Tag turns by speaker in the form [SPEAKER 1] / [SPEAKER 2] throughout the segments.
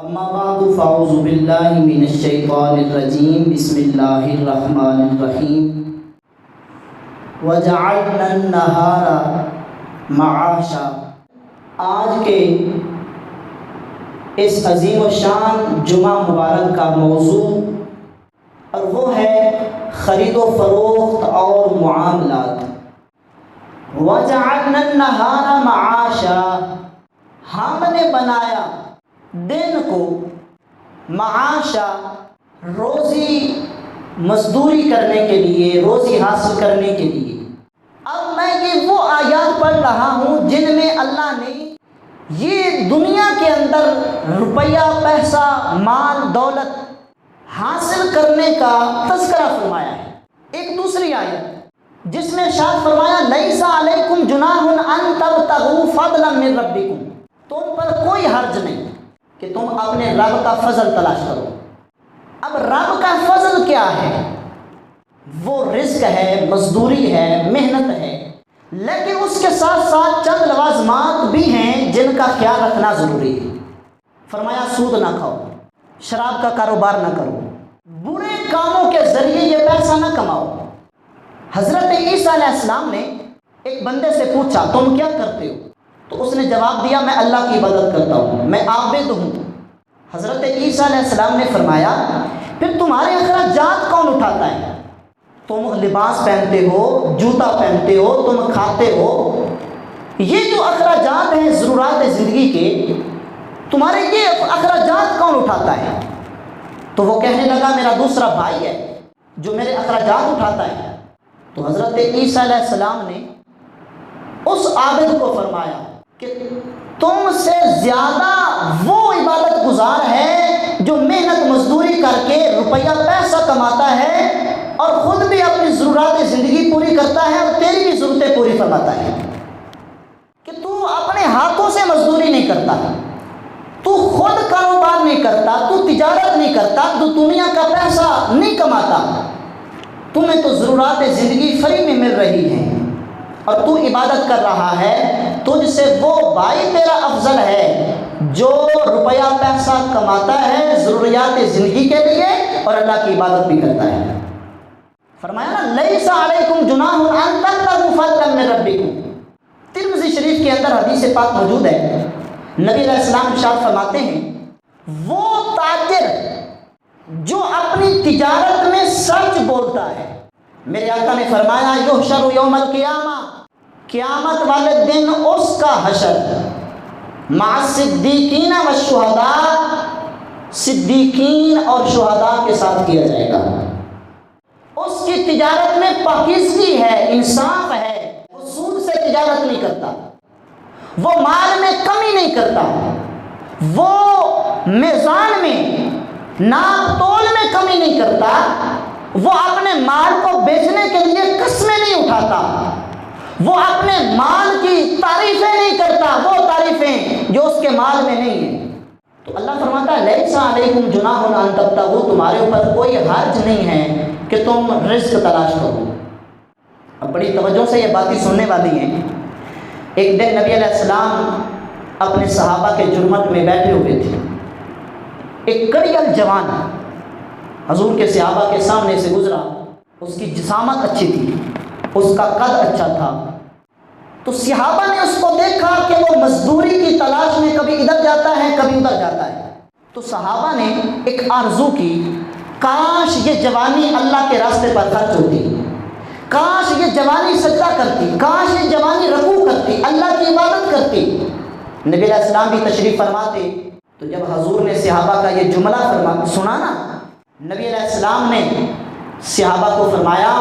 [SPEAKER 1] اما بعد فاعوذ باللہ من الشیطان الرجیم بسم اللہ الرحمن الرحیم وجعلنا النہار معاشا۔ آج کے اس عظیم و شان جمعہ مبارک کا موضوع اور وہ ہے خرید و فروخت اور معاملات۔ وجعلنا النہار معاشا، ہم نے بنایا دن کو معاشا، روزی مزدوری کرنے کے لیے، روزی حاصل کرنے کے لیے۔ اب میں یہ وہ آیات پڑھ رہا ہوں جن میں اللہ نے یہ دنیا کے اندر روپیہ، پیسہ، مال، دولت حاصل کرنے کا تذکرہ فرمایا ہے۔ ایک دوسری آیت جس میں ارشاد فرمایا لیس علیکم جناح ان تبتغوا فضلا من ربکم، تم پر کوئی حرج نہیں کہ تم اپنے رب کا فضل تلاش کرو۔ اب رب کا فضل کیا ہے؟ وہ رزق ہے، مزدوری ہے، محنت ہے، لیکن اس کے ساتھ ساتھ چند لوازمات بھی ہیں جن کا خیال رکھنا ضروری ہے۔ فرمایا سود نہ کھاؤ، شراب کا کاروبار نہ کرو، برے کاموں کے ذریعے یہ پیسہ نہ کماؤ۔ حضرت عیسیٰ علیہ السلام نے ایک بندے سے پوچھا تم کیا کرتے ہو؟ تو اس نے جواب دیا میں اللہ کی عبادت کرتا ہوں، میں عابد ہوں۔ حضرت عیسیٰ علیہ السلام نے فرمایا پھر تمہارے اخراجات کون اٹھاتا ہے؟ تم لباس پہنتے ہو، جوتا پہنتے ہو، تم کھاتے ہو، یہ جو اخراجات ہیں ضروریات زندگی کے، تمہارے یہ اخراجات کون اٹھاتا ہے؟ تو وہ کہنے لگا میرا دوسرا بھائی ہے جو میرے اخراجات اٹھاتا ہے۔ تو حضرت عیسیٰ علیہ السلام نے اس عابد کو فرمایا کہ تم سے زیادہ وہ عبادت گزار ہے جو محنت مزدوری کر کے روپیہ پیسہ کماتا ہے اور خود بھی اپنی ضروریات زندگی پوری کرتا ہے اور تیری بھی ضرورتیں پوری فرماتا ہے، کہ تو اپنے ہاتھوں سے مزدوری نہیں کرتا، تو خود کاروبار نہیں کرتا، تو تجارت نہیں کرتا، تو دنیا کا پیسہ نہیں کماتا، تمہیں تو ضروریات زندگی فری میں مل رہی ہیں اور تو عبادت کر رہا ہے، تجھ سے وہ بھائی تیرا افضل ہے جو روپیہ پیسہ کماتا ہے ضروریات زندگی کے لیے اور اللہ کی عبادت بھی کرتا ہے۔ فرمایا نا لیس علیکم جناح ان تبتغوا فضلا من ربکم۔ ترمذی شریف کے اندر حدیث پاک موجود ہے، نبی علیہ السلام ارشاد فرماتے ہیں وہ تاجر جو اپنی تجارت میں سچ بولتا ہے، میرے آقا نے فرمایا یحشر یوم القیامہ، قیامت والے دن اس کا حشر مع الصدیقین والشہداء، صدیقین اور شہداء کے ساتھ کیا جائے گا۔ اس کی تجارت میں پاکیزگی ہے، انصاف ہے، وہ سود سے تجارت نہیں کرتا، وہ مال میں کمی نہیں کرتا، وہ میزان میں ناپ تول میں کمی نہیں کرتا، وہ اپنے مال کو بیچنے کے لیے قسمیں نہیں اٹھاتا، وہ اپنے مال کی تعریفیں نہیں کرتا، وہ تعریفیں جو اس کے مال میں نہیں ہیں۔ تو اللہ فرماتا ہے لیس علیکم جناح ان تبتغوا، تمہارے اوپر کوئی حرج نہیں ہے کہ تم رزق تلاش کرو۔ اب بڑی توجہ سے یہ باتیں سننے والی ہیں۔ ایک دن نبی علیہ السلام اپنے صحابہ کے جرمت میں بیٹھے ہوئے تھے، ایک کڑیل جوان حضور کے صحابہ کے سامنے سے گزرا، اس کی جسامت اچھی تھی، اس کا قد اچھا تھا، تو صحابہ نے اس کو دیکھا کہ وہ مزدوری کی تلاش میں کبھی ادھر جاتا ہے کبھی ادھر جاتا ہے، تو صحابہ نے ایک آرزو کی کاش یہ جوانی اللہ کے راستے پر خرچ ہوتی، کاش یہ جوانی سجدہ کرتی، کاش یہ جوانی رکوع کرتی، اللہ کی عبادت کرتی۔ نبی علیہ السلام بھی تشریف فرماتے، تو جب حضور نے صحابہ کا یہ جملہ سنا نا، نبی علیہ السلام نے صحابہ کو فرمایا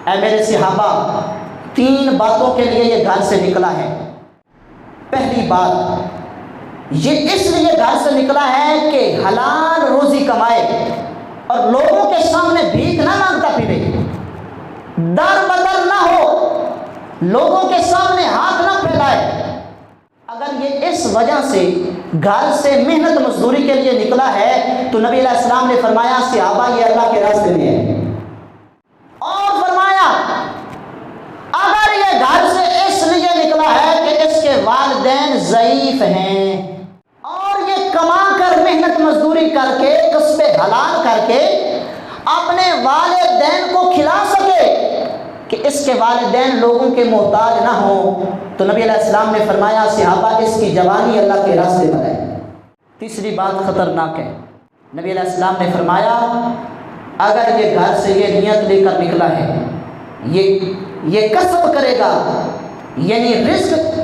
[SPEAKER 1] اے میرے صحابہ، 3 باتوں کے لیے یہ گھر سے نکلا ہے۔ پہلی بات یہ اس لیے گھر سے نکلا ہے کہ حلال روزی کمائے اور لوگوں کے سامنے بھیک نہ مانگتا پھرے، در بدر نہ ہو، لوگوں کے سامنے ہاتھ نہ پھیلائے۔ اگر یہ اس وجہ سے گھر سے محنت مزدوری کے لیے نکلا ہے تو نبی علیہ السلام نے فرمایا صحابہ یہ اللہ کے راستے میں ہے، اور فرمایا اگر یہ گھر سے اس لیے نکلا ہے کہ اس کے والدین ضعیف ہیں اور یہ کما کر محنت مزدوری کر کے کسب حلال کر کے اپنے والدین کو کھلا سکے کہ اس کے والدین لوگوں کے محتاج نہ ہوں، تو نبی علیہ السلام نے فرمایا صحابہ اس کی جوانی اللہ کے راستے پر ہے۔ تیسری بات خطرناک ہے، نبی علیہ السلام نے فرمایا اگر یہ گھر سے یہ نیت لے کر نکلا ہے، یہ کسب کرے گا، یعنی رزق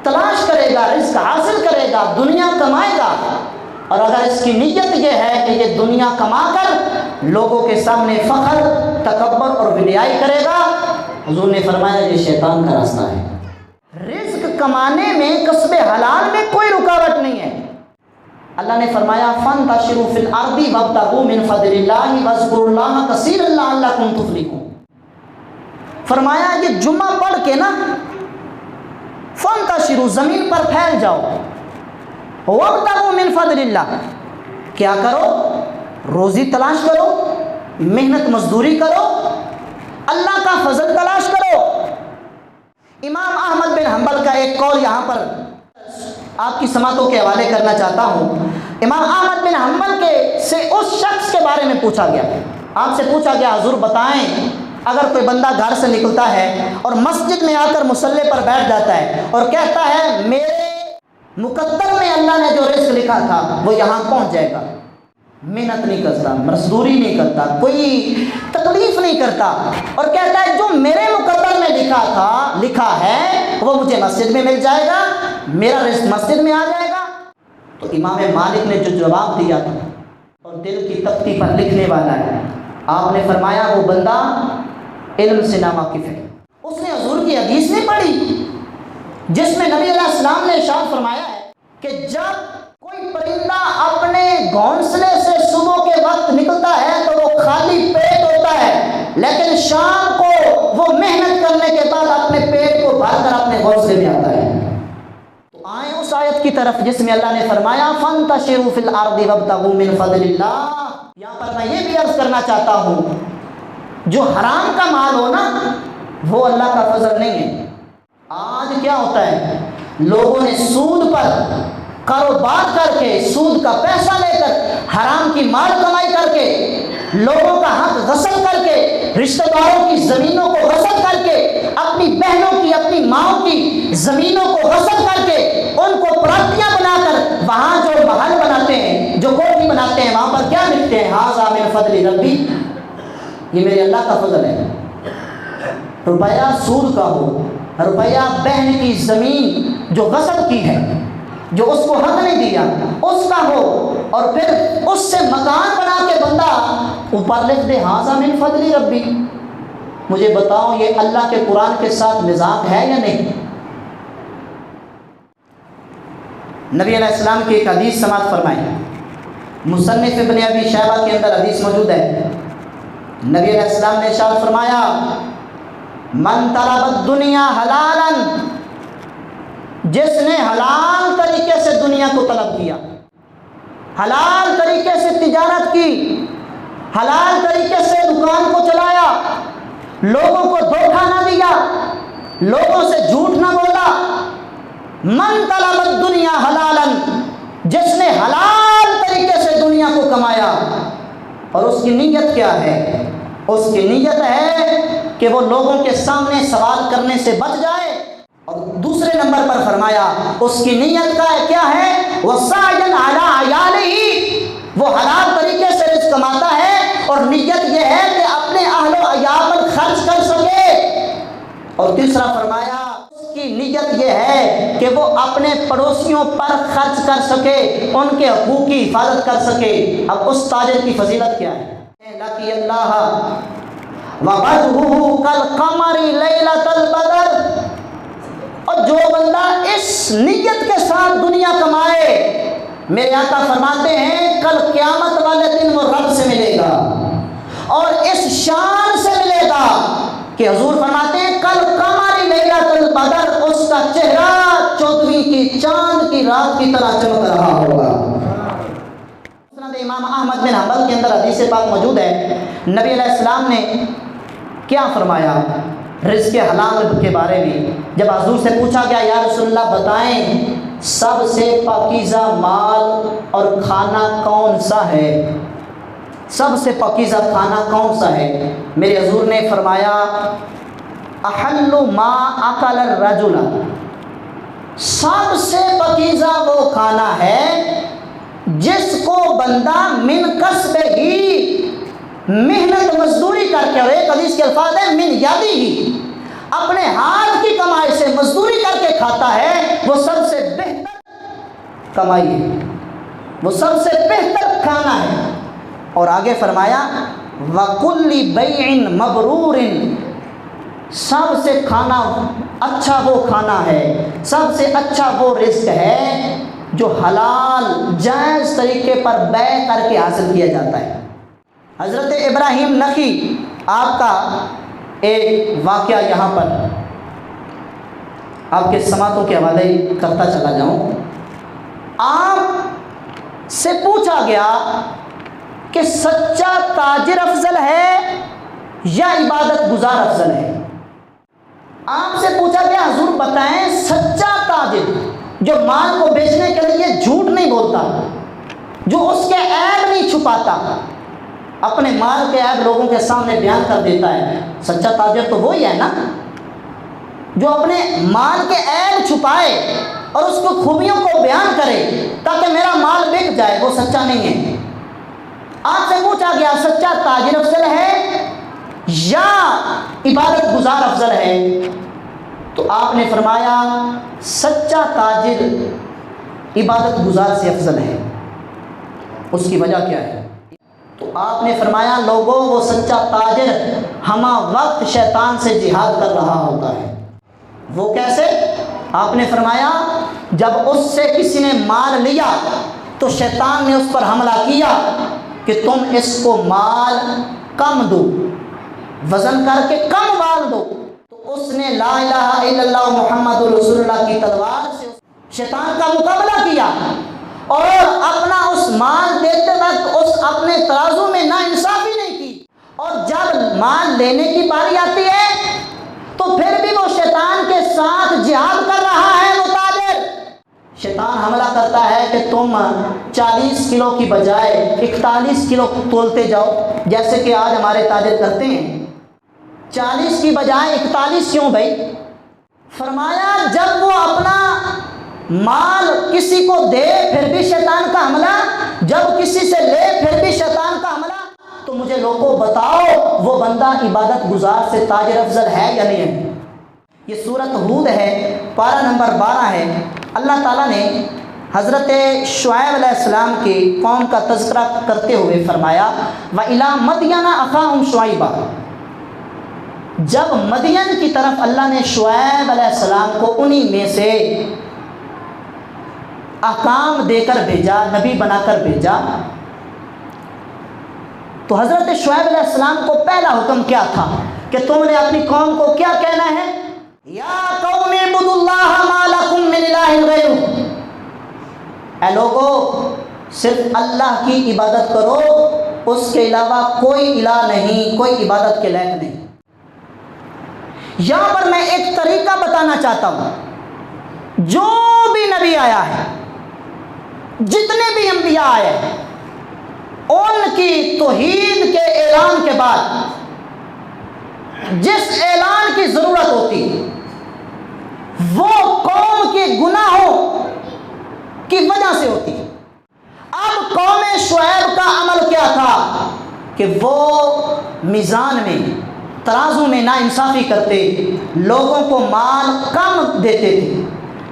[SPEAKER 1] تلاش کرے گا، رزق حاصل کرے گا، دنیا کمائے گا، اور اگر اس کی نیت یہ ہے کہ یہ دنیا کما کر لوگوں کے سامنے فخر، تکبر اور وڈیائی کرے گا، حضور نے فرمایا یہ شیطان کا راستہ ہے۔ رزق کمانے میں، کسب حلال میں کوئی رکاوٹ نہیں ہے۔ اللہ نے فرمایا فَانْتَشِرُوا فِي الْأَرْضِ وَابْتَغُوا مِنْ فَضْلِ اللَّهِ وَاذْكُرُوا اللَّهَ كَثِيرًا لَعَلَّكُمْ تُفْلِحُونَ۔ فرمایا یہ جمعہ پڑھ کے نا فَانْتَشِرُوا زمین پر پھیل جاؤ، وَابْتَغُوا مِنْ فَضْلِ اللَّهِ کیا کرو؟ روزی تلاش کرو، محنت مزدوری کرو، اللہ کا فضل تلاش کرو۔ امام احمد بن حنبل کا ایک قول یہاں پر آپ کی سماعتوں کے حوالے کرنا چاہتا ہوں۔ امام احمد بن حنبل سے اس شخص کے بارے میں پوچھا گیا، آپ سے پوچھا گیا حضور بتائیں اگر کوئی بندہ گھر سے نکلتا ہے اور مسجد میں آ کر مصلی پر بیٹھ جاتا ہے اور کہتا ہے میرے مقدر میں اللہ نے جو رزق لکھا تھا وہ یہاں پہنچ جائے گا، محنت نہیں کرتا، مزدوری نہیں کرتا، کوئی تکلیف نہیں کرتا، اور کہتا ہے جو میرے مقدر میں لکھا ہے وہ مجھے مسجد میں مل جائے گا، میرا رزق مسجد میں آ جائے گا، تو امام مالک نے جو جواب دیا تھا اور دل کی تختی پر لکھنے والا ہے، آپ نے فرمایا وہ بندہ علم سے ناواقف ہے، اس نے حضور کی حدیث نہیں پڑھی جس میں نبی علیہ السلام نے ارشاد فرمایا ہے کہ جب کوئی پرندہ اپنے گھونسلے سے صبح کے وقت نکلتا ہے تو وہ خالی پیٹ ہوتا ہے، لیکن شام کو وہ محنت کرنے کے بعد اپنے پیٹ کو بھر کر اپنے گھونسلے میں آتا ہے۔ تو آئیں اس آیت کی طرف جس میں اللہ نے فرمایا فَانْتَشِرُوا فِي الْأَرْضِ وَابْتَغُوا مِنْ فَضْلِ اللَّهِ۔ یہاں پر میں یہ بھی عرض کرنا چاہتا ہوں جو حرام کا مال ہو نا وہ اللہ کا فضل نہیں ہے۔ آج کیا ہوتا ہے، لوگوں نے سود پر کاروبار کر کے، سود کا پیسہ لے کر، حرام کی مال کمائی کر کے، لوگوں کا حق غصب کر کے، رشتہ داروں کی زمینوں کو غصب کر کے، اپنی بہنوں کی، اپنی ماؤں کی زمینوں کو غصب کر کے، ان کو پراپرٹیاں بنا کر وہاں جو محل بناتے ہیں، جو کوٹھی بناتے ہیں، وہاں پر کیا لکھتے ہیں ھذا من فضل ربی، یہ میرے اللہ کا فضل ہے۔ روپیہ سود کا ہو، روپیہ بہن کی زمین جو غصب کی ہے، جو اس کو حق نہیں دیا اس کا ہو، اور پھر اس سے مکان بنا کے بندہ اوپر لکھ دے ھذا من فضل ربی۔ مجھے بتاؤ یہ اللہ کے قرآن کے ساتھ مذاق ہے یا نہیں؟ نبی علیہ السلام کی ایک حدیث سماعت فرمائیں، مصنف ابن ابی شیبہ کے اندر حدیث موجود ہے۔ نبی علیہ السلام نے ارشاد فرمایا من طلب الدنیا حلالا، جس نے حلال طریقے سے دنیا کو طلب کیا، حلال طریقے سے تجارت کی، حلال طریقے سے دکان کو چلایا، لوگوں کو دھوکہ نہ دیا، لوگوں سے جھوٹ نہ بولا، من طلب الدنیا حلالا، جس نے حلال طریقے سے دنیا کو کمایا، اور اس کی نیت کیا ہے؟ اس کی نیت ہے کہ وہ لوگوں کے سامنے سوال کرنے سے بچ جائے، اور دوسرے نمبر پر فرمایا اس کی نیت کا کیا ہے؟ وَسَعْيًا عَلَىٰ عَيَالِهِ، وہ حلال طریقے سے رزق کماتا ہے اور نیت یہ ہے کہ اپنے اہل و عیال پر خرچ کر سکے، اور تیسرا فرمایا اس کی نیت یہ ہے کہ وہ اپنے پڑوسیوں پر خرچ کر سکے، ان کے حقوق کی حفاظت کر سکے۔ اب اس تاجر کی فضیلت کیا ہے؟ لَقِيَ اللَّهَ وَوَجْهُهُ كَالْقَمَرِ لَيْلَةَ الْبَدْرِ، اور جو بندہ اس نیت کے ساتھ دنیا کمائے، میرے آقا فرماتے ہیں کل قیامت والے دن وہ رب سے ملے گا، اور اس شان سے ملے گا کہ حضور فرماتے ہیں کل قمر لیلۃ البدر، اس کا چہرہ 14ویں کی چاند کی رات کی طرح چمک رہا ہوگا۔ امام احمد بن حنبل کے اندر حدیث پاک موجود ہے، نبی علیہ السلام نے کیا فرمایا رزق حلال کے بارے میں؟ جب حضور سے پوچھا گیا یا رسول اللہ بتائیں سب سے پاکیزہ مال اور کھانا کون سا ہے؟ سب سے پاکیزہ کھانا کون سا ہے؟ میرے حضور نے فرمایا احل ما اکل الرجل، سب سے پاکیزہ وہ کھانا ہے جس کو بندہ من کسب ہی، محنت مزدوری کر کے، اور ایک حدیث کے الفاظ ہے من یادی ہی، اپنے ہاتھ کی کمائی سے مزدوری کر کے کھاتا ہے، وہ سب سے بہتر کمائی ہے، وہ سب سے بہتر کھانا ہے۔ اور آگے فرمایا وَكُلِّ بَيْعٍ مَبْرُورٍ، سب سے کھانا اچھا وہ کھانا ہے، سب سے اچھا وہ رزق ہے جو حلال جائز طریقے پر بیع کر کے حاصل کیا جاتا ہے۔ حضرت ابراہیم نخعی، آپ کا ایک واقعہ یہاں پر آپ کے سماعتوں کے حوالے کرتا چلا جاؤں۔ آپ سے پوچھا گیا کہ سچا تاجر افضل ہے یا عبادت گزار افضل ہے؟ آپ سے پوچھا گیا حضور بتائیں سچا تاجر جو مال کو بیچنے کے لیے جھوٹ نہیں بولتا، جو اس کے عیب نہیں چھپاتا، اپنے مال کے عیب لوگوں کے سامنے بیان کر دیتا ہے، سچا تاجر تو وہی ہے نا جو اپنے مال کے عیب چھپائے اور اس کو خوبیوں کو بیان کرے تاکہ میرا مال بک جائے، وہ سچا نہیں ہے۔ آپ سے پوچھا گیا سچا تاجر افضل ہے یا عبادت گزار افضل ہے؟ تو آپ نے فرمایا سچا تاجر عبادت گزار سے افضل ہے۔ اس کی وجہ کیا ہے؟ تو آپ نے فرمایا لوگوں وہ سچا تاجر ہمہ وقت شیطان سے جہاد کر رہا ہوتا ہے۔ وہ کیسے؟ آپ نے فرمایا جب اس سے کسی نے مال لیا تو شیطان نے اس پر حملہ کیا کہ تم اس کو مال کم دو، وزن کر کے کم مال دو، تو اس نے لا الہ الا اللہ محمد رسول اللہ کی تلوار سے شیطان کا مقابلہ کیا اور اپنا اس مال دیتے وقت اس اپنے ترازو میں ناانصافی نہیں کی، اور جب مال لینے کی باری آتی ہے تو پھر بھی وہ شیطان کے ساتھ جہاد کر رہا ہے۔ وہ تاجر شیطان حملہ کرتا ہے کہ تم 40 کلو کی بجائے 41 کلو تولتے جاؤ، جیسے کہ آج ہمارے تاجر کرتے ہیں، 40 کی بجائے 41 کیوں بھائی؟ فرمایا جب وہ اپنا مال کسی کو دے پھر بھی شیطان کا حملہ، جب کسی سے لے پھر بھی شیطان کا حملہ، تو مجھے لوگوں بتاؤ وہ بندہ عبادت گزار سے تاجر افضل ہے یا نہیں ہے؟ یہ سورۃ ہود ہے، پارہ نمبر 12 ہے۔ اللہ تعالیٰ نے حضرت شعیب علیہ السلام کی قوم کا تذکرہ کرتے ہوئے فرمایا وَإِلَىٰ مَدْيَنَ أَخَاهُمْ شُعَيْبًا، جب مدین کی طرف اللہ نے شعیب علیہ السلام کو انہی میں سے احکام دے کر بھیجا، نبی بنا کر بھیجا، تو حضرت شعیب علیہ السلام کو پہلا حکم کیا تھا کہ تم نے اپنی قوم کو کیا کہنا ہے؟ یا قوم اعبدوا اللہ ما لکم من الہ غیرہ، اے لوگو صرف اللہ کی عبادت کرو، اس کے علاوہ کوئی الہ نہیں، کوئی عبادت کے لائق نہیں۔ یہاں پر میں ایک طریقہ بتانا چاہتا ہوں، جو بھی نبی آیا ہے، جتنے بھی انبیاء آئے ہیں، ان کی توحید کے اعلان کے بعد جس اعلان کی ضرورت ہوتی وہ قوم کے گناہوں کی وجہ سے ہوتی۔ اب قوم شعیب کا عمل کیا تھا کہ وہ میزان میں، ترازو میں ناانصافی کرتے، لوگوں کو مال کم دیتے تھے،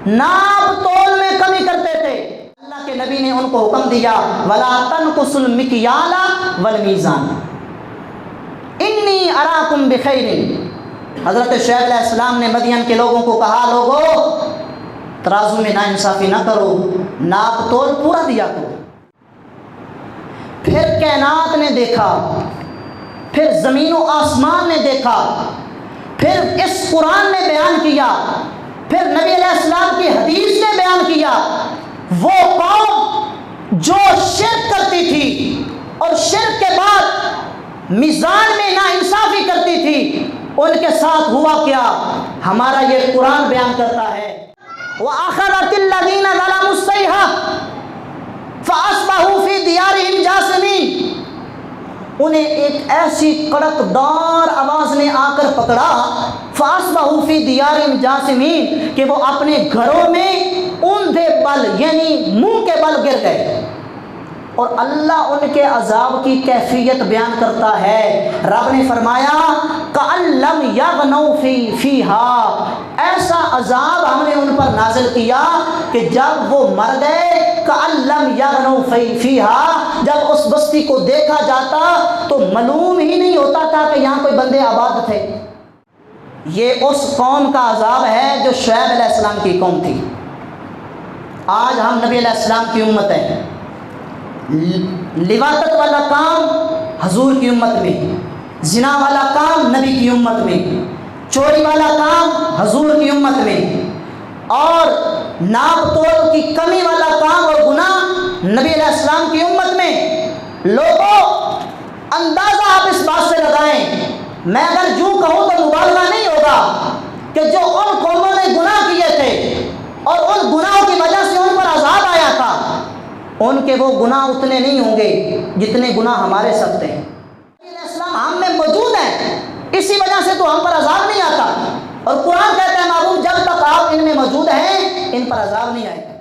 [SPEAKER 1] ناپ تول میں کمی کرتے تھے۔ اللہ کے نبی نے ان کو حکم دیا وَلَا تَنْقُصُوا الْمِكْيَالَ وَالْمِيزَانَ إِنِّي أَرَاكُمْ بِخَيْرٍ۔ حضرت شعیب علیہ السلام نے مدین کے لوگوں کو کہا لوگو ترازو میں ناانصافی نہ کرو، ناپ تول پورا دیا کرو۔ پھر کائنات نے دیکھا، پھر زمین و آسمان نے دیکھا، پھر اس قرآن نے بیان کیا، پھر نبی علیہ السلام کی حدیث نے بیان کیا، وہ قوم جو شرک کرتی تھی اور شرک کے بعد میزان میں ناانصافی کرتی تھی، ان کے ساتھ ہوا کیا؟ ہمارا یہ قرآن بیان کرتا ہے وَأَخَذَتِ الَّذِينَ ظَلَمُوا الصَّيْحَةُ فَأَصْبَحُوا فِي دِيَارِهِمْ جَاثِمِينَ، انہیں ایک ایسی کڑک دار آواز نے آ کر پکڑا، فَأَصْبَحُوا فِي دِيَارِهِمْ جَاثِمِينَ، کہ وہ اپنے گھروں میں اوندھے بل یعنی منہ کے بل گر گئے۔ اور اللہ ان کے عذاب کی کیفیت بیان کرتا ہے، رب نے فرمایا کأن لم یغنوا فیہا، ایسا عذاب ہم نے ان پر نازل کیا کہ جب وہ مر گئے، کأن لم یغنوا فیہا، جب اس بستی کو دیکھا جاتا تو معلوم ہی نہیں ہوتا تھا کہ یہاں کوئی بندے آباد تھے۔ یہ اس قوم کا عذاب ہے جو شعیب علیہ السلام کی قوم تھی۔ آج ہم نبی علیہ السلام کی امت ہیں، لواطت والا کام حضور کی امت میں، زنا والا کام نبی کی امت میں، چوری والا کام حضور کی امت میں، اور ناپ تول کی کمی والا کام اور گناہ نبی علیہ السلام کی امت میں۔ لوگوں اندازہ آپ اس بات سے لگائیں، میں اگر یوں کہوں تو مبالغہ نہیں ہوگا کہ جو ان قوموں نے گناہ کیے تھے اور ان گناہوں کی وجہ سے ان پر عذاب آیا تھا، ان کے وہ گناہ اتنے نہیں ہوں گے جتنے گناہ ہمارے سخت ہیں۔ نبی علیہ السلام ہم میں موجود ہیں، اسی وجہ سے تو ہم پر عذاب نہیں آتا، اور قرآن کہتا ہے محبوب جب تک آپ ان میں موجود ہیں ان پر عذاب نہیں آئے۔